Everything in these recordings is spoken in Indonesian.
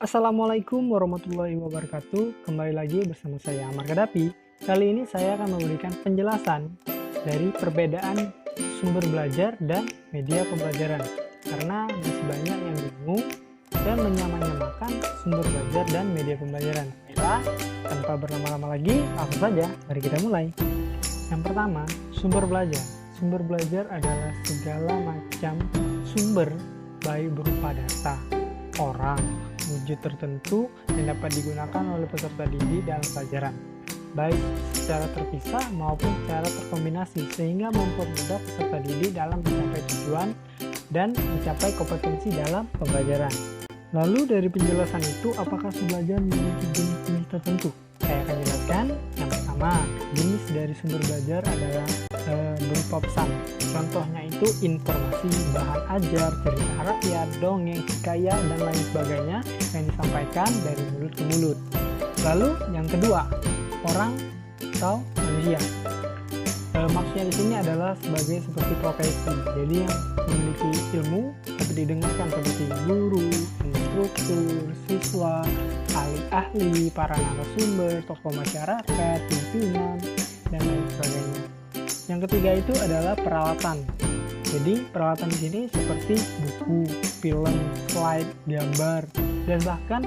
Assalamualaikum warahmatullahi wabarakatuh. Kembali lagi bersama saya Amar Kadapi. Kali ini saya akan memberikan penjelasan dari perbedaan sumber belajar dan media pembelajaran. Karena masih banyak yang bingung dan menyamakan sumber belajar dan media pembelajaran. Baiklah, tanpa berlama-lama lagi, langsung saja mari kita mulai. Yang pertama, sumber belajar. Sumber belajar adalah segala macam sumber, baik berupa data, orang, wujud tertentu yang dapat digunakan oleh peserta didik dalam pelajaran, baik secara terpisah maupun secara terkombinasi, sehingga mempermudah peserta didik dalam mencapai tujuan dan mencapai kompetensi dalam pembelajaran. Lalu dari penjelasan itu, apakah sumber belajar memiliki jenis-jenis tertentu? Saya akan jelaskan. Yang pertama, jenis dari sumber belajar adalah berupa pesan. Contohnya itu informasi, bahan ajar, cerita rakyat, dongeng, hikayat, dan lain sebagainya yang disampaikan dari mulut ke mulut. Lalu yang kedua, orang atau manusia. Maksudnya di sini adalah seperti profesi. Jadi yang memiliki ilmu dapat didengarkan seperti guru, instruktur, siswa, ahli-ahli, para narasumber, tokoh masyarakat, pimpinan, dan lain sebagainya. Yang ketiga itu adalah peralatan. Jadi peralatan di sini seperti buku, film, slide, gambar, dan bahkan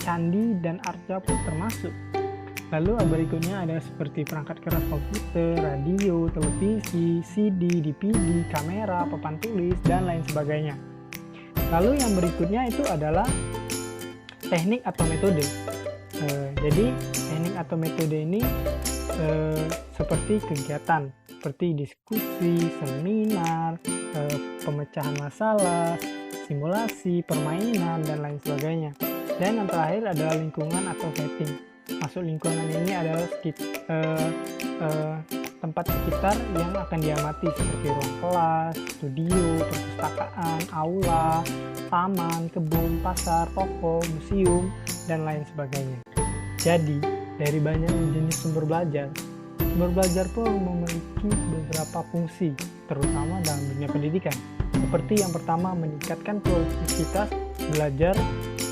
candi dan arca pun termasuk. Lalu berikutnya ada seperti perangkat keras komputer, radio, televisi, CD, DVD, kamera, papan tulis, dan lain sebagainya. Lalu yang berikutnya itu adalah teknik atau metode. Jadi teknik atau metode ini seperti kegiatan, seperti diskusi, seminar, pemecahan masalah, simulasi, permainan, dan lain sebagainya. Dan yang terakhir adalah lingkungan atau setting. Masuk lingkungan ini adalah tempat sekitar yang akan diamati seperti ruang kelas, studio, perpustakaan, aula, taman, kebun, pasar, toko, museum, dan lain sebagainya. Jadi, dari banyak jenis sumber belajar pun memiliki beberapa fungsi, terutama dalam dunia pendidikan. Seperti yang pertama, meningkatkan produktivitas belajar.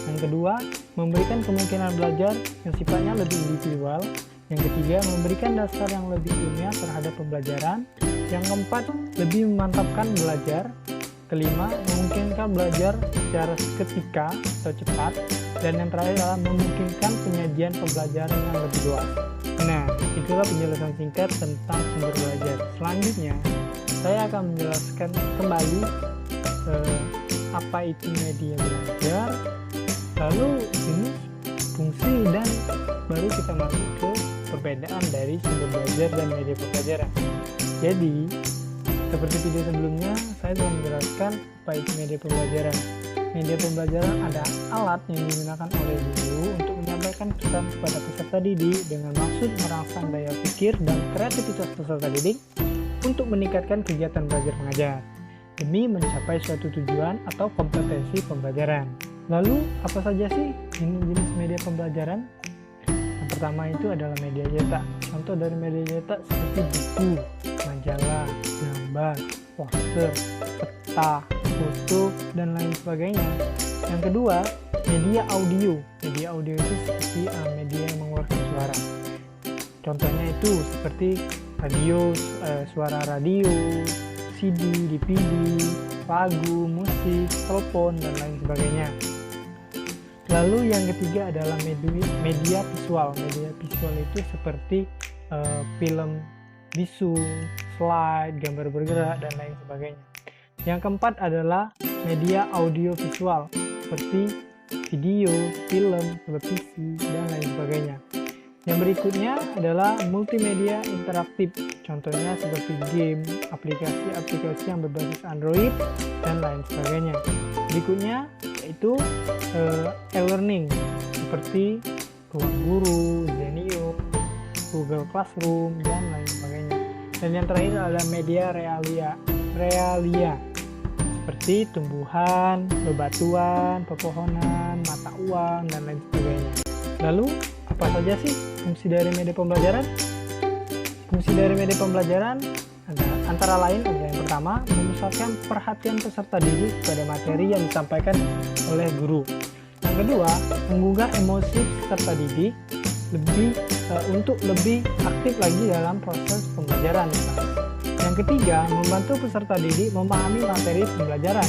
Yang kedua, memberikan kemungkinan belajar yang sifatnya lebih individual. Yang ketiga, memberikan dasar yang lebih ilmiah terhadap pembelajaran. Yang keempat, lebih memantapkan belajar. Kelima, memungkinkan belajar secara seketika atau cepat. Dan yang terakhir adalah memungkinkan penyajian pembelajaran yang lebih luas. Nah, itulah penjelasan singkat tentang sumber belajar. Selanjutnya, saya akan menjelaskan kembali apa itu media belajar, lalu ini fungsi, dan baru kita masuk ke perbedaan dari sumber belajar dan media pembelajaran. Jadi, seperti video sebelumnya, saya telah menjelaskan apa itu media pembelajaran. Media pembelajaran ada alat yang digunakan oleh guru untuk menyampaikan pesan kepada peserta didik dengan maksud merangsang daya pikir dan kreativitas peserta didik untuk meningkatkan kegiatan belajar mengajar demi mencapai suatu tujuan atau kompetensi pembelajaran. Lalu, apa saja sih jenis media pembelajaran? Yang pertama itu adalah media cetak. Contoh dari media cetak seperti buku, majalah, gambar, poster, peta, foto, dan lain sebagainya. Yang kedua, media audio. Media audio itu seperti media yang mengeluarkan suara. Contohnya itu seperti radio, suara radio, CD, DVD, lagu, musik, telepon, dan lain sebagainya. Lalu yang ketiga adalah media visual. Media visual itu seperti film bisu, slide, gambar bergerak, dan lain sebagainya. Yang keempat adalah media audio visual seperti video, film, televisi, dan lain sebagainya. Yang berikutnya adalah multimedia interaktif. Contohnya seperti game, aplikasi-aplikasi yang berbasis Android, dan lain sebagainya. Berikutnya yaitu e-learning seperti Ruang Guru, Zenium, Google Classroom, dan lain sebagainya. Dan yang terakhir adalah media realia seperti tumbuhan, bebatuan, pepohonan, mata uang, dan lain sebagainya. Lalu, apa saja sih fungsi dari media pembelajaran? Fungsi dari media pembelajaran antara lain adalah yang pertama, memusatkan perhatian peserta didik pada materi yang disampaikan oleh guru. Yang kedua, menggugah emosi peserta didik untuk lebih aktif lagi dalam proses pembelajaran. Yang ketiga, membantu peserta didik memahami materi pembelajaran.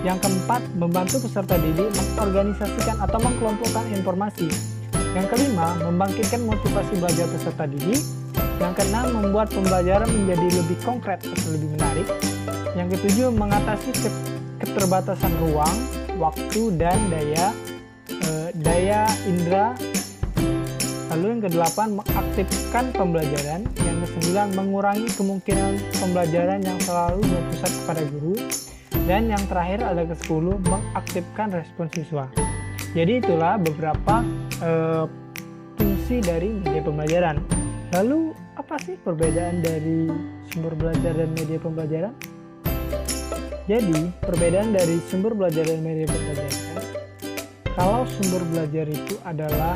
Yang keempat, membantu peserta didik mengorganisasikan atau mengkelompokkan informasi. Yang kelima, membangkitkan motivasi belajar peserta didik. Yang keenam, membuat pembelajaran menjadi lebih konkret atau lebih menarik. Yang ketujuh, mengatasi keterbatasan ruang, waktu, dan daya indera. Lalu yang kedelapan, mengaktifkan pembelajaran. Yang kesembilan, mengurangi kemungkinan pembelajaran yang selalu berpusat kepada guru. Dan yang terakhir ada ke-10, mengaktifkan respon siswa. Jadi itulah beberapa fungsi dari media pembelajaran. Lalu apa sih perbedaan dari sumber belajar dan media pembelajaran? Jadi perbedaan dari sumber belajar dan media pembelajaran, kalau sumber belajar itu adalah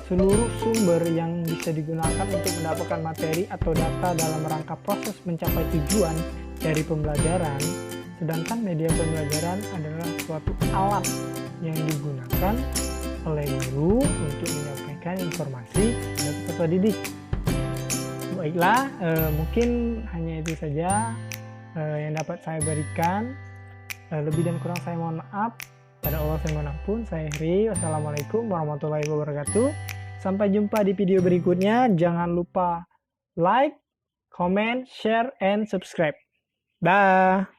seluruh sumber yang bisa digunakan untuk mendapatkan materi atau data dalam rangka proses mencapai tujuan dari pembelajaran, sedangkan media pembelajaran adalah suatu alat yang digunakan oleh guru untuk menyampaikan informasi kepada peserta didik. Baiklah, mungkin hanya itu saja yang dapat saya berikan. Lebih dan kurang saya mohon maaf. Pada Allah saya mohon ampun. Saya Heri. Wassalamualaikum warahmatullahi wabarakatuh. Sampai jumpa di video berikutnya. Jangan lupa like, comment, share, and subscribe. Dah.